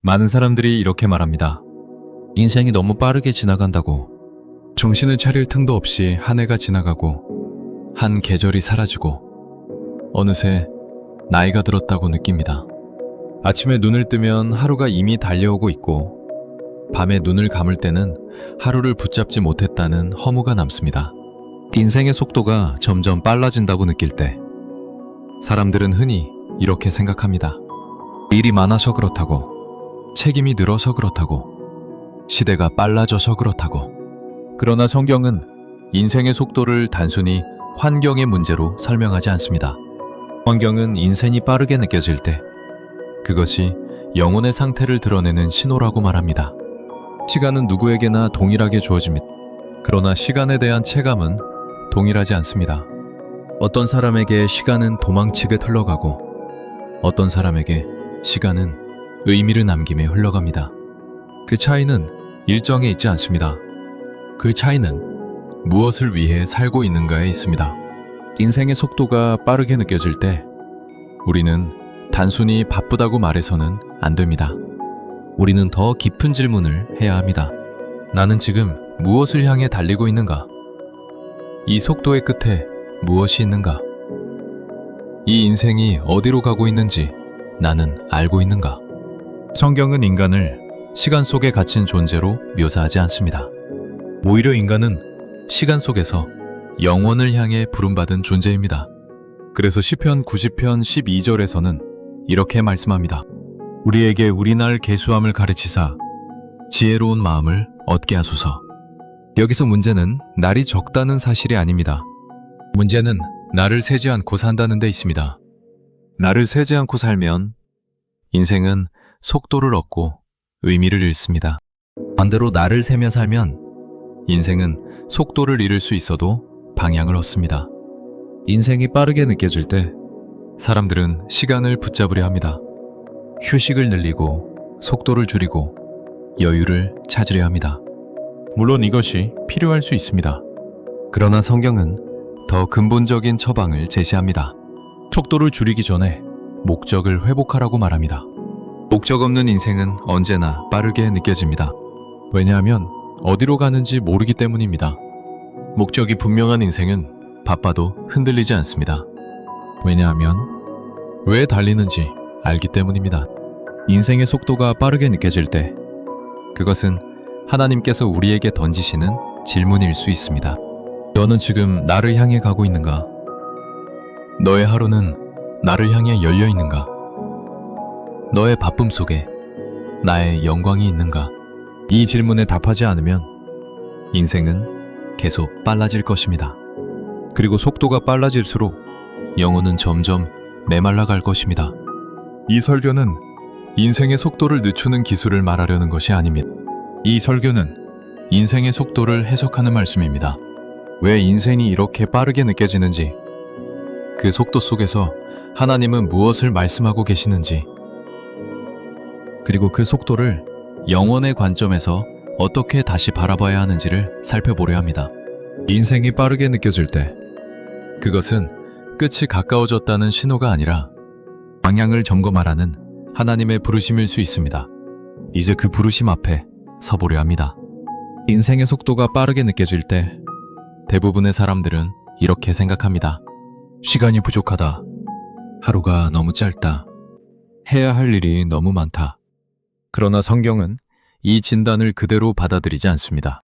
많은 사람들이 이렇게 말합니다. 인생이 너무 빠르게 지나간다고. 정신을 차릴 틈도 없이 한 해가 지나가고 한 계절이 사라지고 어느새 나이가 들었다고 느낍니다. 아침에 눈을 뜨면 하루가 이미 달려오고 있고 밤에 눈을 감을 때는 하루를 붙잡지 못했다는 허무가 남습니다. 인생의 속도가 점점 빨라진다고 느낄 때 사람들은 흔히 이렇게 생각합니다. 일이 많아서 그렇다고, 책임이 늘어서 그렇다고, 시대가 빨라져서 그렇다고. 그러나 성경은 인생의 속도를 단순히 환경의 문제로 설명하지 않습니다. 환경은 인생이 빠르게 느껴질 때 그것이 영혼의 상태를 드러내는 신호라고 말합니다. 시간은 누구에게나 동일하게 주어집니다. 그러나 시간에 대한 체감은 동일하지 않습니다. 어떤 사람에게 시간은 도망치게 흘러가고 어떤 사람에게 시간은 의미를 남기며 흘러갑니다. 그 차이는 일정에 있지 않습니다. 그 차이는 무엇을 위해 살고 있는가에 있습니다. 인생의 속도가 빠르게 느껴질 때 우리는 단순히 바쁘다고 말해서는 안 됩니다. 우리는 더 깊은 질문을 해야 합니다. 나는 지금 무엇을 향해 달리고 있는가? 이 속도의 끝에 무엇이 있는가? 이 인생이 어디로 가고 있는지 나는 알고 있는가? 성경은 인간을 시간 속에 갇힌 존재로 묘사하지 않습니다. 오히려 인간은 시간 속에서 영원을 향해 부름받은 존재입니다. 그래서 시편 90편 12절에서는 이렇게 말씀합니다. 우리에게 우리날 계수함을 가르치사 지혜로운 마음을 얻게 하소서. 여기서 문제는 날이 적다는 사실이 아닙니다. 문제는 나를 세지 않고 산다는 데 있습니다. 나를 세지 않고 살면 인생은 속도를 얻고 의미를 잃습니다. 반대로 나를 세며 살면 인생은 속도를 잃을 수 있어도 방향을 얻습니다. 인생이 빠르게 느껴질 때 사람들은 시간을 붙잡으려 합니다. 휴식을 늘리고 속도를 줄이고 여유를 찾으려 합니다. 물론 이것이 필요할 수 있습니다. 그러나 성경은 더 근본적인 처방을 제시합니다. 속도를 줄이기 전에 목적을 회복하라고 말합니다. 목적 없는 인생은 언제나 빠르게 느껴집니다. 왜냐하면 어디로 가는지 모르기 때문입니다. 목적이 분명한 인생은 바빠도 흔들리지 않습니다. 왜냐하면 왜 달리는지 알기 때문입니다. 인생의 속도가 빠르게 느껴질 때 그것은 하나님께서 우리에게 던지시는 질문일 수 있습니다. 너는 지금 나를 향해 가고 있는가? 너의 하루는 나를 향해 열려 있는가? 너의 바쁨 속에 나의 영광이 있는가? 이 질문에 답하지 않으면 인생은 계속 빨라질 것입니다. 그리고 속도가 빨라질수록 영혼은 점점 메말라 갈 것입니다. 이 설교는 인생의 속도를 늦추는 기술을 말하려는 것이 아닙니다. 이 설교는 인생의 속도를 해석하는 말씀입니다. 왜 인생이 이렇게 빠르게 느껴지는지, 그 속도 속에서 하나님은 무엇을 말씀하고 계시는지, 그리고 그 속도를 영혼의 관점에서 어떻게 다시 바라봐야 하는지를 살펴보려 합니다. 인생이 빠르게 느껴질 때 그것은 끝이 가까워졌다는 신호가 아니라 방향을 점검하라는 하나님의 부르심일 수 있습니다. 이제 그 부르심 앞에 서보려 합니다. 인생의 속도가 빠르게 느껴질 때 대부분의 사람들은 이렇게 생각합니다. 시간이 부족하다. 하루가 너무 짧다. 해야 할 일이 너무 많다. 그러나 성경은 이 진단을 그대로 받아들이지 않습니다.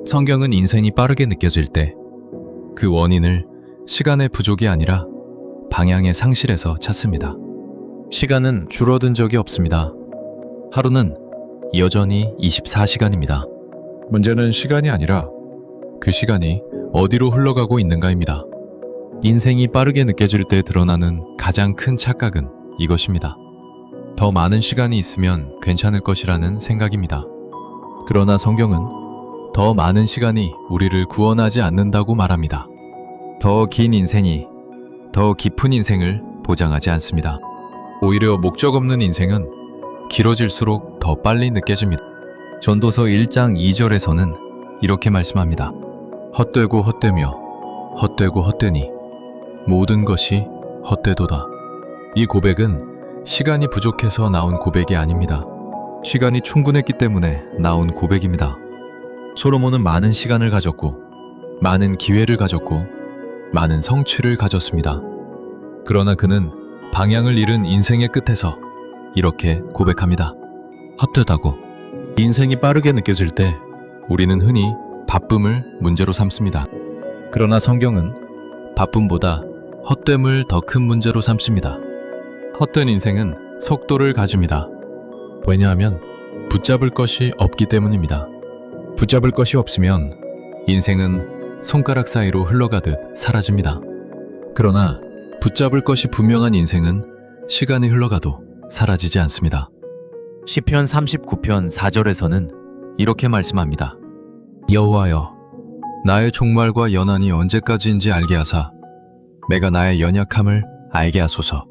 성경은 인생이 빠르게 느껴질 때 그 원인을 시간의 부족이 아니라 방향의 상실에서 찾습니다. 시간은 줄어든 적이 없습니다. 하루는 여전히 24시간입니다. 문제는 시간이 아니라 그 시간이 어디로 흘러가고 있는가입니다. 인생이 빠르게 느껴질 때 드러나는 가장 큰 착각은 이것입니다. 더 많은 시간이 있으면 괜찮을 것이라는 생각입니다. 그러나 성경은 더 많은 시간이 우리를 구원하지 않는다고 말합니다. 더 긴 인생이 더 깊은 인생을 보장하지 않습니다. 오히려 목적 없는 인생은 길어질수록 더 빨리 느껴집니다. 전도서 1장 2절에서는 이렇게 말씀합니다. 헛되고 헛되며 헛되고 헛되니 모든 것이 헛되도다. 이 고백은 시간이 부족해서 나온 고백이 아닙니다. 시간이 충분했기 때문에 나온 고백입니다. 솔로몬은 많은 시간을 가졌고, 많은 기회를 가졌고, 많은 성취를 가졌습니다. 그러나 그는 방향을 잃은 인생의 끝에서 이렇게 고백합니다. 헛되다고. 인생이 빠르게 느껴질 때 우리는 흔히 바쁨을 문제로 삼습니다. 그러나 성경은 바쁨보다 헛됨을 더 큰 문제로 삼습니다. 헛된 인생은 속도를 가집니다. 왜냐하면 붙잡을 것이 없기 때문입니다. 붙잡을 것이 없으면 인생은 손가락 사이로 흘러가듯 사라집니다. 그러나 붙잡을 것이 분명한 인생은 시간이 흘러가도 사라지지 않습니다. 시편 39편 4절에서는 이렇게 말씀합니다. 여호와여, 나의 종말과 연한이 언제까지인지 알게 하사 내가 나의 연약함을 알게 하소서.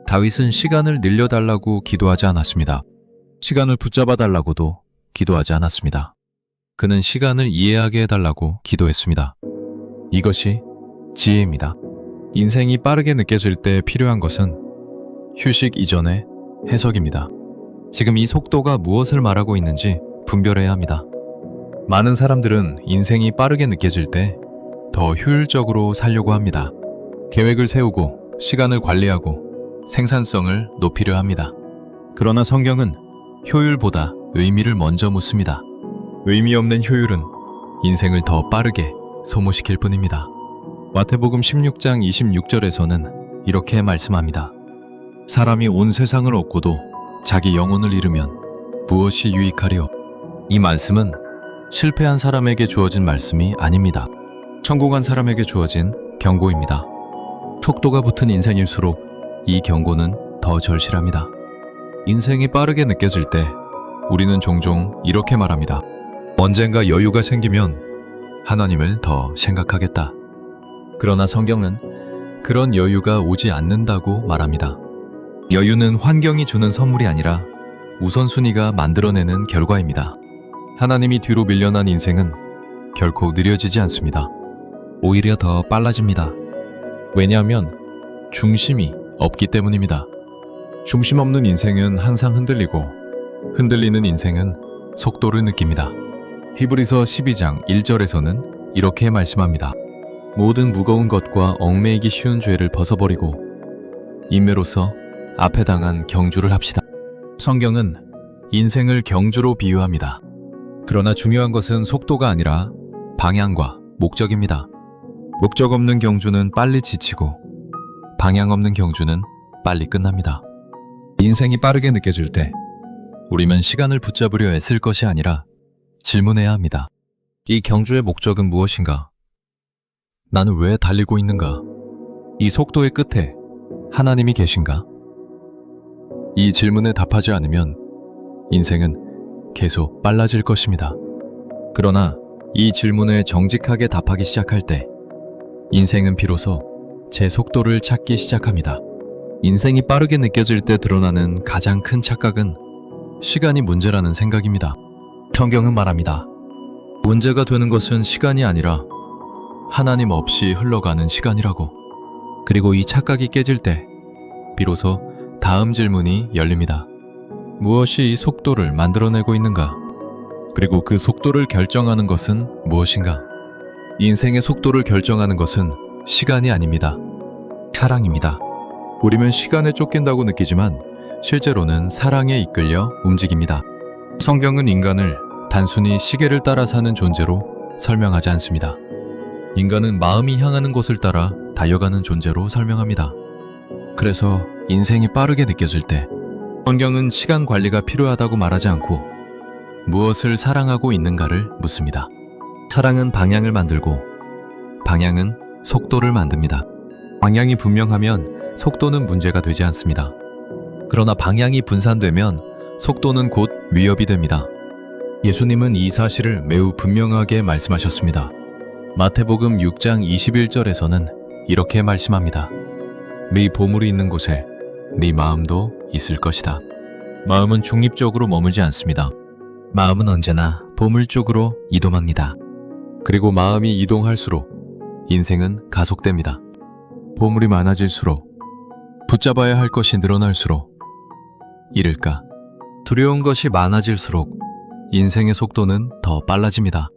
다윗은 시간을 늘려달라고 기도하지 않았습니다. 시간을 붙잡아 달라고도 기도하지 않았습니다. 그는 시간을 이해하게 해달라고 기도했습니다. 이것이 지혜입니다. 인생이 빠르게 느껴질 때 필요한 것은 휴식 이전의 해석입니다. 지금 이 속도가 무엇을 말하고 있는지 분별해야 합니다. 많은 사람들은 인생이 빠르게 느껴질 때 더 효율적으로 살려고 합니다. 계획을 세우고 시간을 관리하고 생산성을 높이려 합니다. 그러나 성경은 효율보다 의미를 먼저 묻습니다. 의미 없는 효율은 인생을 더 빠르게 소모시킬 뿐입니다. 마태복음 16장 26절에서는 이렇게 말씀합니다. 사람이 온 세상을 얻고도 자기 영혼을 잃으면 무엇이 유익하리요? 이 말씀은 실패한 사람에게 주어진 말씀이 아닙니다. 성공한 사람에게 주어진 경고입니다. 속도가 붙은 인생일수록 이 경고는 더 절실합니다. 인생이 빠르게 느껴질 때 우리는 종종 이렇게 말합니다. 언젠가 여유가 생기면 하나님을 더 생각하겠다. 그러나 성경은 그런 여유가 오지 않는다고 말합니다. 여유는 환경이 주는 선물이 아니라 우선순위가 만들어내는 결과입니다. 하나님이 뒤로 밀려난 인생은 결코 느려지지 않습니다. 오히려 더 빨라집니다. 왜냐하면 중심이 없기 때문입니다. 중심 없는 인생은 항상 흔들리고 흔들리는 인생은 속도를 느낍니다. 히브리서 12장 1절에서는 이렇게 말씀합니다. 모든 무거운 것과 얽매이기 쉬운 죄를 벗어버리고 인매로서 앞에 당한 경주를 합시다. 성경은 인생을 경주로 비유합니다. 그러나 중요한 것은 속도가 아니라 방향과 목적입니다. 목적 없는 경주는 빨리 지치고 방향 없는 경주는 빨리 끝납니다. 인생이 빠르게 느껴질 때 우리는 시간을 붙잡으려 애쓸 것이 아니라 질문해야 합니다. 이 경주의 목적은 무엇인가? 나는 왜 달리고 있는가? 이 속도의 끝에 하나님이 계신가? 이 질문에 답하지 않으면 인생은 계속 빨라질 것입니다. 그러나 이 질문에 정직하게 답하기 시작할 때 인생은 비로소 제 속도를 찾기 시작합니다. 인생이 빠르게 느껴질 때 드러나는 가장 큰 착각은 시간이 문제라는 생각입니다. 성경은 말합니다. 문제가 되는 것은 시간이 아니라 하나님 없이 흘러가는 시간이라고. 그리고 이 착각이 깨질 때 비로소 다음 질문이 열립니다. 무엇이 이 속도를 만들어내고 있는가? 그리고 그 속도를 결정하는 것은 무엇인가? 인생의 속도를 결정하는 것은 시간이 아닙니다. 사랑입니다. 우리는 시간에 쫓긴다고 느끼지만 실제로는 사랑에 이끌려 움직입니다. 성경은 인간을 단순히 시계를 따라 사는 존재로 설명하지 않습니다. 인간은 마음이 향하는 곳을 따라 달려가는 존재로 설명합니다. 그래서 인생이 빠르게 느껴질 때 성경은 시간 관리가 필요하다고 말하지 않고 무엇을 사랑하고 있는가를 묻습니다. 사랑은 방향을 만들고 방향은 속도를 만듭니다. 방향이 분명하면 속도는 문제가 되지 않습니다. 그러나 방향이 분산되면 속도는 곧 위협이 됩니다. 예수님은 이 사실을 매우 분명하게 말씀하셨습니다. 마태복음 6장 21절에서는 이렇게 말씀합니다. 네 보물이 있는 곳에 네 마음도 있을 것이다. 마음은 중립적으로 머물지 않습니다. 마음은 언제나 보물 쪽으로 이동합니다. 그리고 마음이 이동할수록 인생은 가속됩니다. 보물이 많아질수록 붙잡아야 할 것이 늘어날수록 잃을까 두려운 것이 많아질수록 인생의 속도는 더 빨라집니다.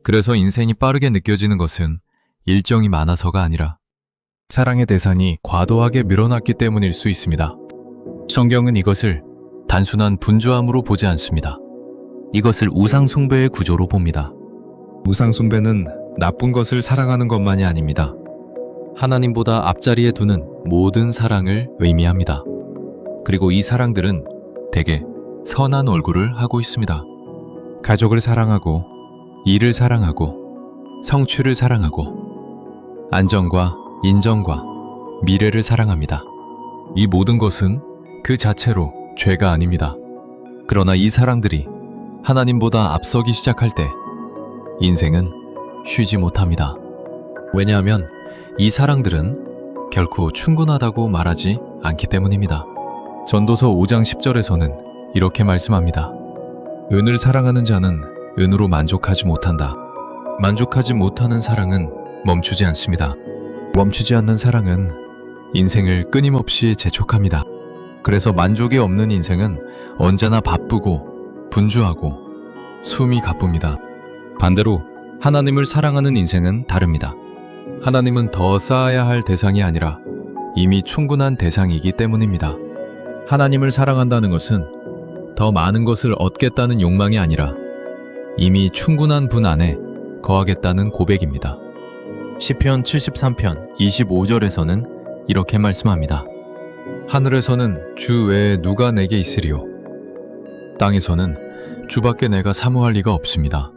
그래서 인생이 빠르게 느껴지는 것은 일정이 많아서가 아니라 사랑의 대상이 과도하게 늘어났기 때문일 수 있습니다. 성경은 이것을 단순한 분주함으로 보지 않습니다. 이것을 우상숭배의 구조로 봅니다. 우상숭배는 나쁜 것을 사랑하는 것만이 아닙니다. 하나님보다 앞자리에 두는 모든 사랑을 의미합니다. 그리고 이 사랑들은 대개 선한 얼굴을 하고 있습니다. 가족을 사랑하고, 일을 사랑하고, 성취를 사랑하고, 안정과 인정과 미래를 사랑합니다. 이 모든 것은 그 자체로 죄가 아닙니다. 그러나 이 사랑들이 하나님보다 앞서기 시작할 때 인생은 쉬지 못합니다. 왜냐하면 이 사랑들은 결코 충분하다고 말하지 않기 때문입니다. 전도서 5장 10절에서는 이렇게 말씀합니다. 은을 사랑하는 자는 은으로 만족하지 못한다. 만족하지 못하는 사랑은 멈추지 않습니다. 멈추지 않는 사랑은 인생을 끊임없이 재촉합니다. 그래서 만족이 없는 인생은 언제나 바쁘고 분주하고 숨이 가쁩니다. 반대로 하나님을 사랑하는 인생은 다릅니다. 하나님은 더 쌓아야 할 대상이 아니라 이미 충분한 대상이기 때문입니다. 하나님을 사랑한다는 것은 더 많은 것을 얻겠다는 욕망이 아니라 이미 충분한 분 안에 거하겠다는 고백입니다. 시편 73편 25절에서는 이렇게 말씀합니다. 하늘에서는 주 외에 누가 내게 있으리요? 땅에서는 주밖에 내가 사모할 리가 없습니다.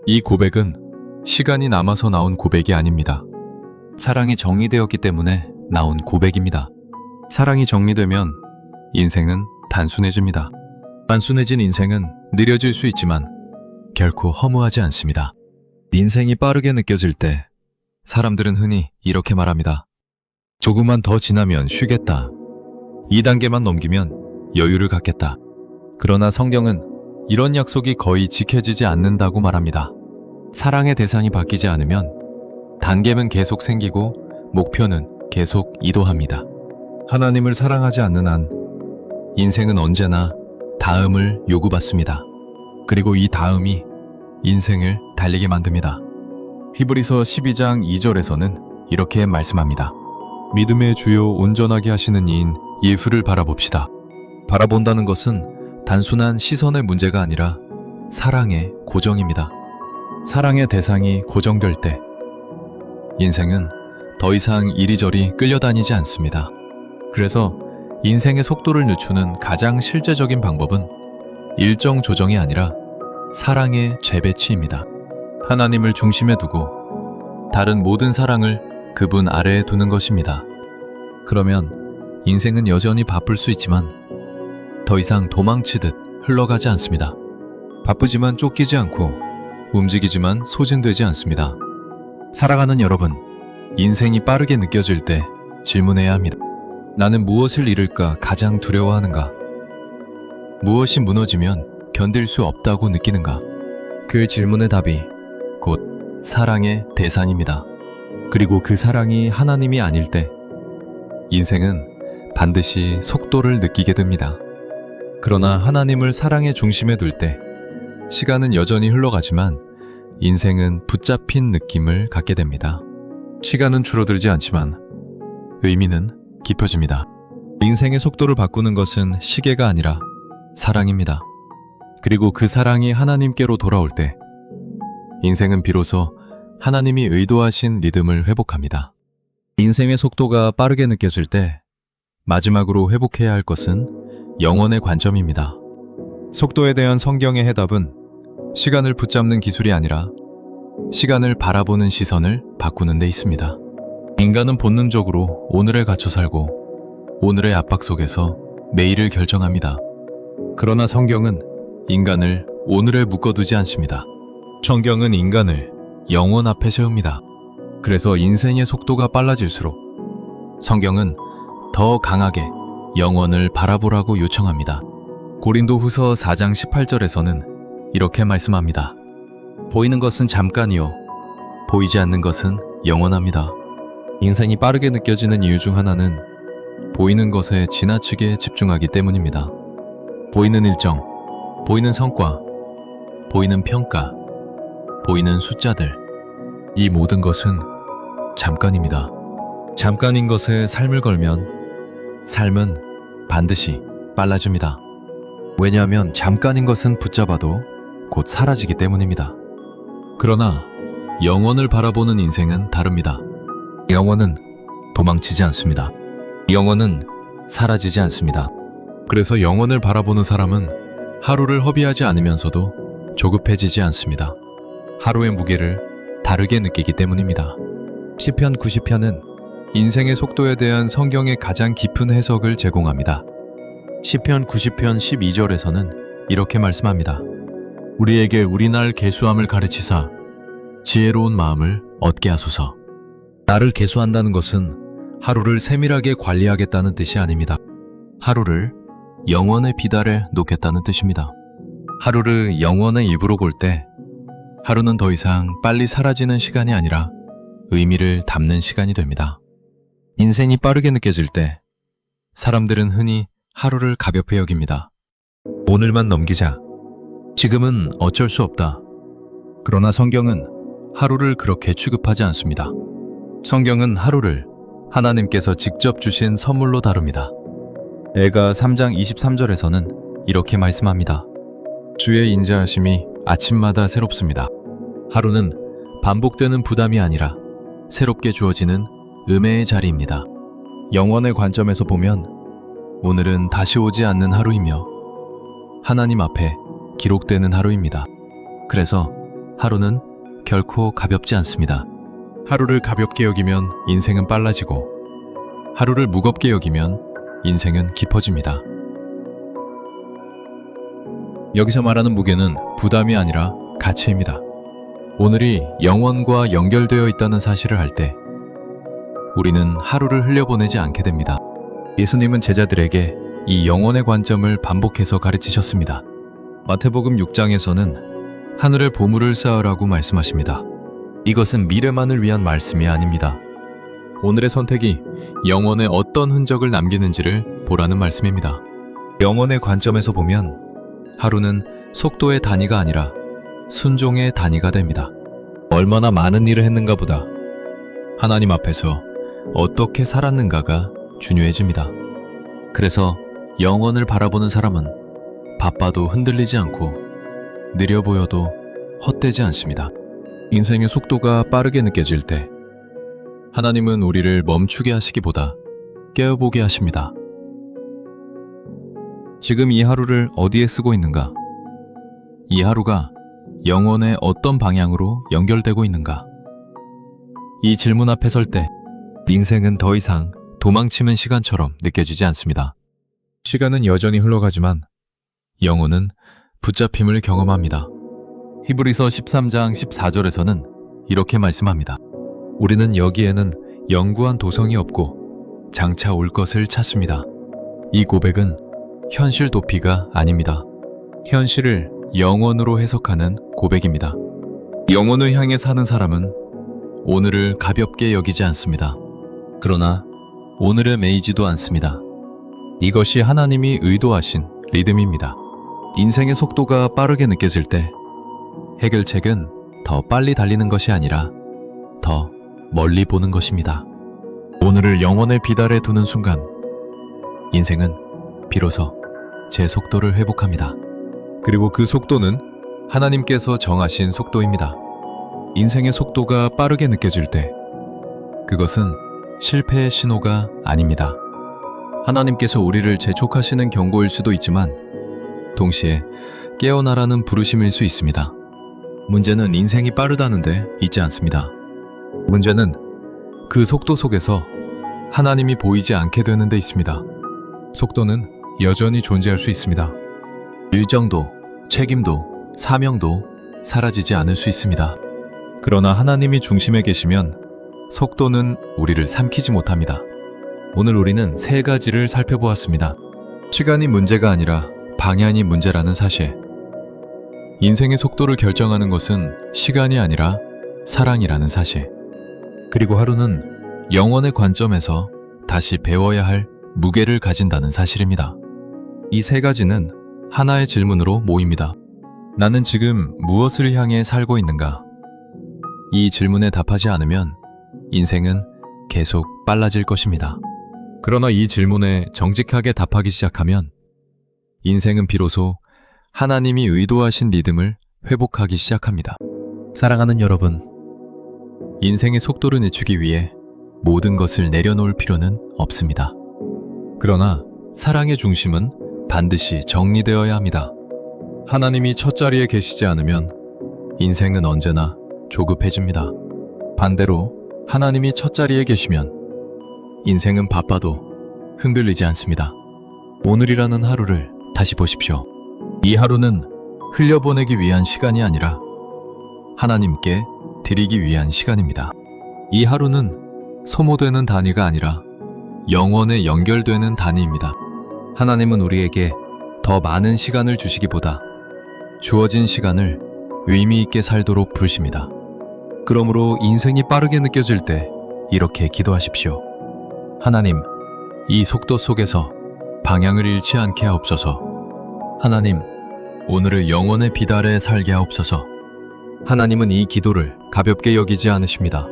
이 고백은 시간이 남아서 나온 고백이 아닙니다. 사랑이 정리되었기 때문에 나온 고백입니다. 사랑이 정리되면 인생은 단순해집니다. 단순해진 인생은 느려질 수 있지만 결코 허무하지 않습니다. 인생이 빠르게 느껴질 때 사람들은 흔히 이렇게 말합니다. 조금만 더 지나면 쉬겠다. 2단계만 넘기면 여유를 갖겠다. 그러나 성경은 이런 약속이 거의 지켜지지 않는다고 말합니다. 사랑의 대상이 바뀌지 않으면 단계는 계속 생기고 목표는 계속 이도합니다. 하나님을 사랑하지 않는 한 인생은 언제나 다음을 요구받습니다. 그리고 이 다음이 인생을 달리게 만듭니다. 히브리서 12장 2절에서는 이렇게 말씀합니다. 믿음의 주요 온전하게 하시는 이인 예수를 바라봅시다. 바라본다는 것은 단순한 시선의 문제가 아니라 사랑의 고정입니다. 사랑의 대상이 고정될 때 인생은 더 이상 이리저리 끌려다니지 않습니다. 그래서 인생의 속도를 늦추는 가장 실제적인 방법은 일정 조정이 아니라 사랑의 재배치입니다. 하나님을 중심에 두고 다른 모든 사랑을 그분 아래에 두는 것입니다. 그러면 인생은 여전히 바쁠 수 있지만 더 이상 도망치듯 흘러가지 않습니다. 바쁘지만 쫓기지 않고 움직이지만 소진되지 않습니다. 살아가는 여러분, 인생이 빠르게 느껴질 때 질문해야 합니다. 나는 무엇을 잃을까 가장 두려워하는가? 무엇이 무너지면 견딜 수 없다고 느끼는가? 그 질문의 답이 곧 사랑의 대상입니다. 그리고 그 사랑이 하나님이 아닐 때 인생은 반드시 속도를 느끼게 됩니다. 그러나 하나님을 사랑의 중심에 둘 때 시간은 여전히 흘러가지만 인생은 붙잡힌 느낌을 갖게 됩니다. 시간은 줄어들지 않지만 의미는 깊어집니다. 인생의 속도를 바꾸는 것은 시계가 아니라 사랑입니다. 그리고 그 사랑이 하나님께로 돌아올 때 인생은 비로소 하나님이 의도하신 리듬을 회복합니다. 인생의 속도가 빠르게 느껴질 때 마지막으로 회복해야 할 것은 영혼의 관점입니다. 속도에 대한 성경의 해답은 시간을 붙잡는 기술이 아니라 시간을 바라보는 시선을 바꾸는 데 있습니다. 인간은 본능적으로 오늘에 갇혀 살고 오늘의 압박 속에서 내일을 결정합니다. 그러나 성경은 인간을 오늘에 묶어두지 않습니다. 성경은 인간을 영원 앞에 세웁니다. 그래서 인생의 속도가 빨라질수록 성경은 더 강하게 영원을 바라보라고 요청합니다. 고린도후서 4장 18절에서는 이렇게 말씀합니다. 보이는 것은 잠깐이요 보이지 않는 것은 영원합니다. 인생이 빠르게 느껴지는 이유 중 하나는 보이는 것에 지나치게 집중하기 때문입니다. 보이는 일정, 보이는 성과, 보이는 평가, 보이는 숫자들, 이 모든 것은 잠깐입니다. 잠깐인 것에 삶을 걸면 삶은 반드시 빨라집니다. 왜냐하면 잠깐인 것은 붙잡아도 곧 사라지기 때문입니다. 그러나 영원을 바라보는 인생은 다릅니다. 영원은 도망치지 않습니다. 영원은 사라지지 않습니다. 그래서 영원을 바라보는 사람은 하루를 허비하지 않으면서도 조급해지지 않습니다. 하루의 무게를 다르게 느끼기 때문입니다. 시편 90편은 인생의 속도에 대한 성경의 가장 깊은 해석을 제공합니다. 시편 90편 12절에서는 이렇게 말씀합니다. 우리에게 우리 날 계수함을 가르치사 지혜로운 마음을 얻게 하소서. 나를 계수한다는 것은 하루를 세밀하게 관리하겠다는 뜻이 아닙니다. 하루를 영원의 비달에 놓겠다는 뜻입니다. 하루를 영원의 일부로 볼 때 하루는 더 이상 빨리 사라지는 시간이 아니라 의미를 담는 시간이 됩니다. 인생이 빠르게 느껴질 때 사람들은 흔히 하루를 가볍게 여깁니다. 오늘만 넘기자. 지금은 어쩔 수 없다. 그러나 성경은 하루를 그렇게 취급하지 않습니다. 성경은 하루를 하나님께서 직접 주신 선물로 다룹니다. 에가 3장 23절에서는 이렇게 말씀합니다. 주의 인자하심이 아침마다 새롭습니다. 하루는 반복되는 부담이 아니라 새롭게 주어지는 은혜의 자리입니다. 영원의 관점에서 보면 오늘은 다시 오지 않는 하루이며 하나님 앞에 기록되는 하루입니다. 그래서 하루는 결코 가볍지 않습니다. 하루를 가볍게 여기면 인생은 빨라지고 하루를 무겁게 여기면 인생은 깊어집니다. 여기서 말하는 무게는 부담이 아니라 가치입니다. 오늘이 영원과 연결되어 있다는 사실을 알 때 우리는 하루를 흘려보내지 않게 됩니다. 예수님은 제자들에게 이 영원의 관점을 반복해서 가르치셨습니다. 마태복음 6장에서는 하늘에 보물을 쌓으라고 말씀하십니다. 이것은 미래만을 위한 말씀이 아닙니다. 오늘의 선택이 영원에 어떤 흔적을 남기는지를 보라는 말씀입니다. 영원의 관점에서 보면 하루는 속도의 단위가 아니라 순종의 단위가 됩니다. 얼마나 많은 일을 했는가 보다 하나님 앞에서 어떻게 살았는가가 중요해집니다. 그래서 영원을 바라보는 사람은 바빠도 흔들리지 않고 느려 보여도 헛되지 않습니다. 인생의 속도가 빠르게 느껴질 때 하나님은 우리를 멈추게 하시기보다 깨어보게 하십니다. 지금 이 하루를 어디에 쓰고 있는가? 이 하루가 영원의 어떤 방향으로 연결되고 있는가? 이 질문 앞에 설 때 인생은 더 이상 도망치는 시간처럼 느껴지지 않습니다. 시간은 여전히 흘러가지만 영혼은 붙잡힘을 경험합니다. 히브리서 13장 14절에서는 이렇게 말씀합니다. 우리는 여기에는 영구한 도성이 없고 장차 올 것을 찾습니다. 이 고백은 현실 도피가 아닙니다. 현실을 영원으로 해석하는 고백입니다. 영원을 향해 사는 사람은 오늘을 가볍게 여기지 않습니다. 그러나 오늘에 매이지도 않습니다. 이것이 하나님이 의도하신 리듬입니다. 인생의 속도가 빠르게 느껴질 때 해결책은 더 빨리 달리는 것이 아니라 더 멀리 보는 것입니다. 오늘을 영원의 비달에 두는 순간 인생은 비로소 제 속도를 회복합니다. 그리고 그 속도는 하나님께서 정하신 속도입니다. 인생의 속도가 빠르게 느껴질 때 그것은 실패의 신호가 아닙니다. 하나님께서 우리를 재촉하시는 경고일 수도 있지만 동시에 깨어나라는 부르심일 수 있습니다. 문제는 인생이 빠르다는데 있지 않습니다. 문제는 그 속도 속에서 하나님이 보이지 않게 되는 데 있습니다. 속도는 여전히 존재할 수 있습니다. 일정도, 책임도, 사명도 사라지지 않을 수 있습니다. 그러나 하나님이 중심에 계시면 속도는 우리를 삼키지 못합니다. 오늘 우리는 세 가지를 살펴보았습니다. 시간이 문제가 아니라 방향이 문제라는 사실. 인생의 속도를 결정하는 것은 시간이 아니라 사랑이라는 사실. 그리고 하루는 영원의 관점에서 다시 배워야 할 무게를 가진다는 사실입니다. 이 세 가지는 하나의 질문으로 모입니다. 나는 지금 무엇을 향해 살고 있는가? 이 질문에 답하지 않으면 인생은 계속 빨라질 것입니다. 그러나 이 질문에 정직하게 답하기 시작하면 인생은 비로소 하나님이 의도하신 리듬을 회복하기 시작합니다. 사랑하는 여러분, 인생의 속도를 늦추기 위해 모든 것을 내려놓을 필요는 없습니다. 그러나 사랑의 중심은 반드시 정리되어야 합니다. 하나님이 첫 자리에 계시지 않으면 인생은 언제나 조급해집니다. 반대로 하나님이 첫 자리에 계시면 인생은 바빠도 흔들리지 않습니다. 오늘이라는 하루를 다시 보십시오. 이 하루는 흘려보내기 위한 시간이 아니라 하나님께 드리기 위한 시간입니다. 이 하루는 소모되는 단위가 아니라 영원에 연결되는 단위입니다. 하나님은 우리에게 더 많은 시간을 주시기보다 주어진 시간을 의미 있게 살도록 부르십니다. 그러므로 인생이 빠르게 느껴질 때 이렇게 기도하십시오. 하나님, 이 속도 속에서 방향을 잃지 않게 하옵소서. 하나님, 오늘을 영원의 빛 아래 살게 하옵소서. 하나님은 이 기도를 가볍게 여기지 않으십니다.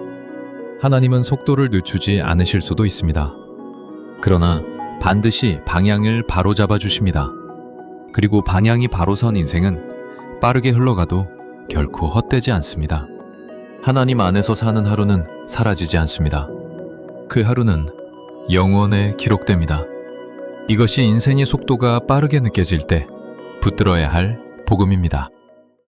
하나님은 속도를 늦추지 않으실 수도 있습니다. 그러나 반드시 방향을 바로잡아 주십니다. 그리고 방향이 바로 선 인생은 빠르게 흘러가도 결코 헛되지 않습니다. 하나님 안에서 사는 하루는 사라지지 않습니다. 그 하루는 영원에 기록됩니다. 이것이 인생의 속도가 빠르게 느껴질 때 붙들어야 할 복음입니다.